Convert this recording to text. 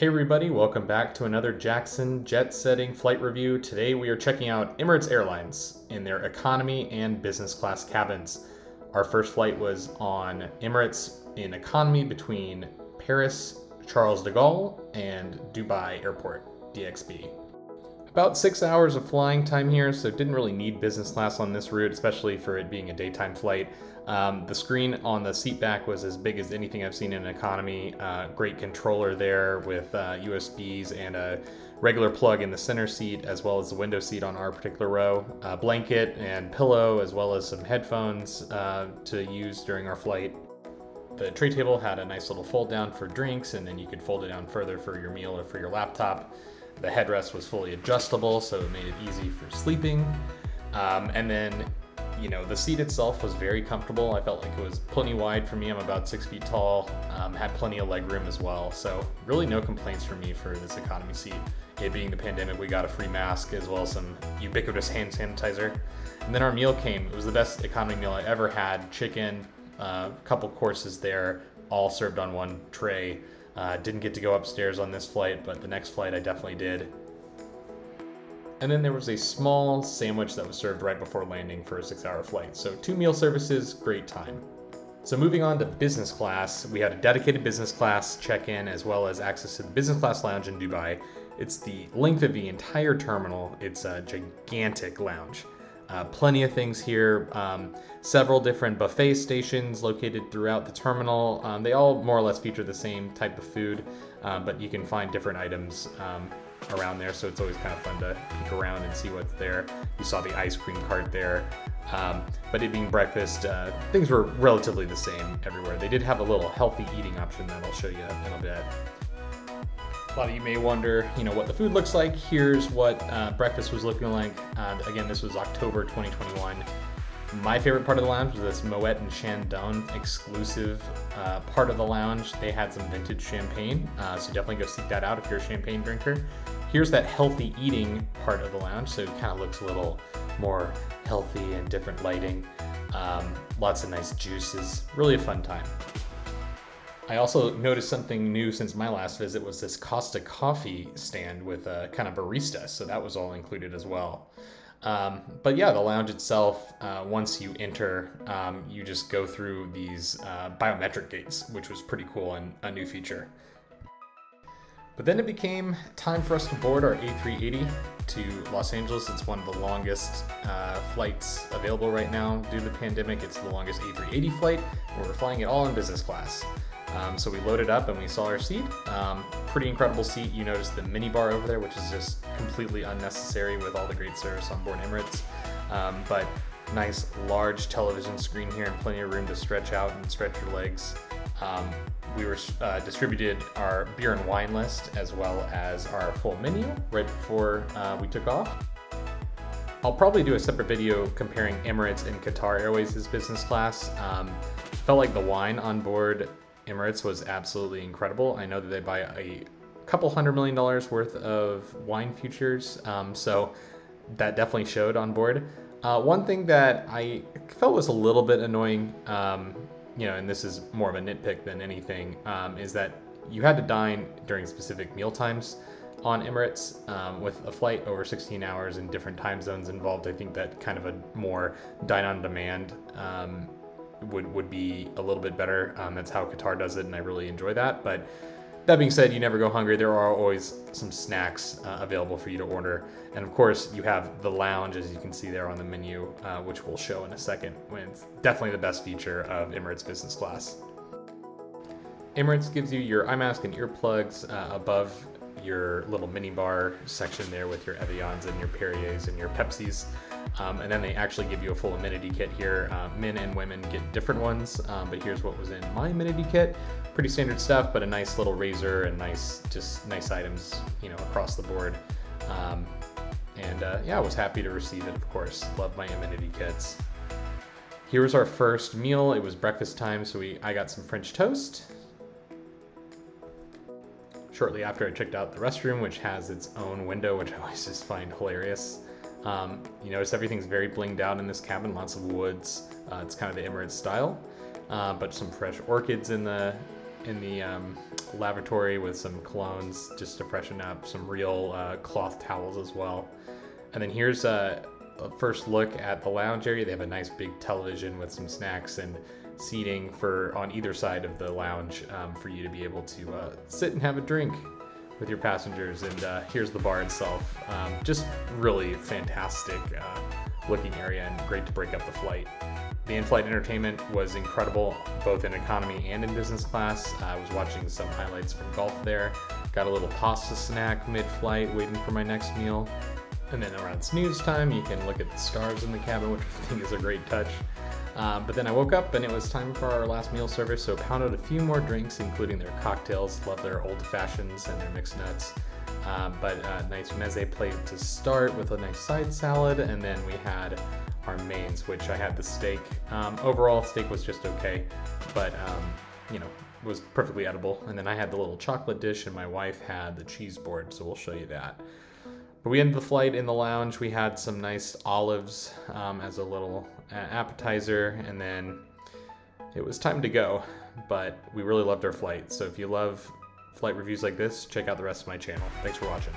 Hey everybody, welcome back to another Jackson jet setting flight review. Today we are checking out Emirates Airlines in their economy and business class cabins. Our first flight was on Emirates in economy between Paris, Charles de Gaulle, and Dubai Airport, DXB. About 6 hours of flying time here, so didn't really need business class on this route, especially for it being a daytime flight. The screen on the seat back was as big as anything I've seen in economy. Great controller there with USBs and a regular plug in the center seat, as well as the window seat on our particular row. A blanket and pillow, as well as some headphones to use during our flight. The tray table had a nice little fold down for drinks, and then you could fold it down further for your meal or for your laptop. The headrest was fully adjustable, so it made it easy for sleeping. And then, you know, the seat itself was very comfortable. I felt like it was plenty wide for me. I'm about 6 feet tall, had plenty of leg room as well. So really no complaints from me for this economy seat. It being the pandemic, we got a free mask as well as some ubiquitous hand sanitizer. And then our meal came. It was the best economy meal I ever had. Chicken, a couple courses there, all served on one tray. Didn't get to go upstairs on this flight, but the next flight I definitely did. And then there was a small sandwich that was served right before landing for a 6-hour flight. So 2 meal services, great time. So moving on to business class, we had a dedicated business class check-in as well as access to the business class lounge in Dubai. It's the length of the entire terminal. It's a gigantic lounge. Plenty of things here, several different buffet stations located throughout the terminal. They all more or less feature the same type of food, but you can find different items around there, so it's always kind of fun to peek around and see what's there. You saw the ice cream cart there, but it being breakfast, things were relatively the same everywhere. They did have a little healthy eating option that I'll show you in a bit. A lot of you may wonder, you know, what the food looks like. Here's what breakfast was looking like. Again, this was October 2021. My favorite part of the lounge was this Moet and Chandon exclusive part of the lounge. They had some vintage champagne, so definitely go seek that out if you're a champagne drinker. Here's that healthy eating part of the lounge, so it kind of looks a little more healthy and different lighting. Lots of nice juices, really a fun time. I also noticed something new since my last visit was this Costa coffee stand with a kind of barista, so that was all included as well. But yeah, the lounge itself, once you enter, you just go through these biometric gates, which was pretty cool and a new feature. But then it became time for us to board our A380 to Los Angeles. It's one of the longest flights available right now due to the pandemic. It's the longest A380 flight, and we're flying it all in business class. So we loaded up and we saw our seat. Pretty incredible seat. You notice the mini bar over there, which is just completely unnecessary with all the great service on board Emirates. But nice large television screen here and plenty of room to stretch out and stretch your legs. We were distributed our beer and wine list as well as our full menu right before we took off. I'll probably do a separate video comparing Emirates and Qatar Airways' business class. Felt like the wine on board Emirates was absolutely incredible. I know that they buy a couple $100 million worth of wine futures, so that definitely showed on board. One thing that I felt was a little bit annoying, you know, and this is more of a nitpick than anything, is that you had to dine during specific meal times on Emirates with a flight over 16 hours in different time zones involved. I think that kind of a more dine on demand would be a little bit better. That's how Qatar does it, and I really enjoy that. But that being said, you never go hungry. There are always some snacks available for you to order. And of course, you have the lounge, as you can see there on the menu, which we'll show in a second. It's definitely the best feature of Emirates business class. Emirates gives you your eye mask and earplugs above your little mini bar section there with your Evians and your Perriers and your Pepsis. And then they actually give you a full amenity kit here. Men and women get different ones, but here's what was in my amenity kit. Pretty standard stuff, but a nice little razor and just nice items, you know, across the board. Yeah, I was happy to receive it, of course. Love my amenity kits. Here was our first meal. It was breakfast time, so I got some French toast. Shortly after, I checked out the restroom, which has its own window, which I always just find hilarious. You notice everything's very blinged out in this cabin, lots of woods. It's kind of the Emirates style, but some fresh orchids in the lavatory with some colognes just to freshen up, some real cloth towels as well. And then here's a first look at the lounge area. They have a nice big television with some snacks and seating on either side of the lounge for you to be able to sit and have a drink with your passengers. And here's the bar itself. Just really fantastic looking area and great to break up the flight. The in-flight entertainment was incredible, both in economy and in business class. I was watching some highlights from golf there. Got a little pasta snack mid-flight, waiting for my next meal. And then around snooze time, you can look at the stars in the cabin, which I think is a great touch. But then I woke up and it was time for our last meal service, so pounded a few more drinks, including their cocktails. Love their old fashions and their mixed nuts. But nice meze plate to start with a nice side salad, and then we had our mains, which I had the steak. Overall, steak was just okay, but you know, was perfectly edible. And then I had the little chocolate dish, and my wife had the cheese board, so we'll show you that. But we ended the flight in the lounge. We had some nice olives as a little appetizer, and then it was time to go. But we really loved our flight, so if you love flight reviews like this, check out the rest of my channel. Thanks for watching.